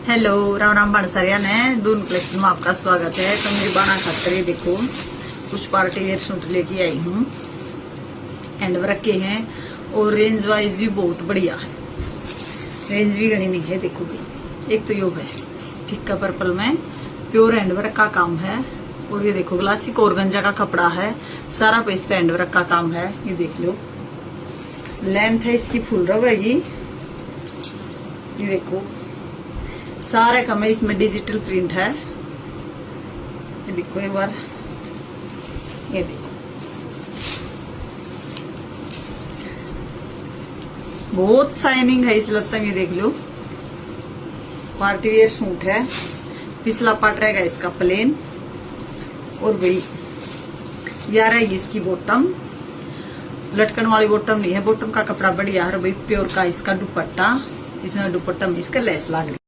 Hello, Ram Ram बाणसारिया ने Doon collection में आपका स्वागत है। तो मेरी बाणा खातर ये देखो कुछ पार्टी वेयर सूट लेके आई हूँ। हैंड वर्क के हैं और रेंज वाइज भी बहुत बढ़िया है। रेंज भी गणी नहीं है। देखो भाई, एक तो योग है फिक्का पर्पल में प्योर हैंड वर्क का काम है। और ये देखो ग्लासिक ऑर्गेंजा का कपड़ा है, सारा पे इस पे हैंड वर्क का काम है। ये देख लो, लेंथ है इसकी फुल रहेगी। ये देखो सारे कम है, इसमें डिजिटल प्रिंट है। ये देखो एक बार, ये देखो बहुत शाइनिंग है इस लत्ता में। ये देख लो, पार्टी वेयर सूट है। पिछला पार्ट रहेगा इसका प्लेन और भाई यार है इसकी बॉटम, लटकन वाली बॉटम नहीं है। बॉटम का कपड़ा बढ़िया है भाई, प्योर का इसका दुपट्टा। इसमें दुपट्टा में इसका लेस लाग रही।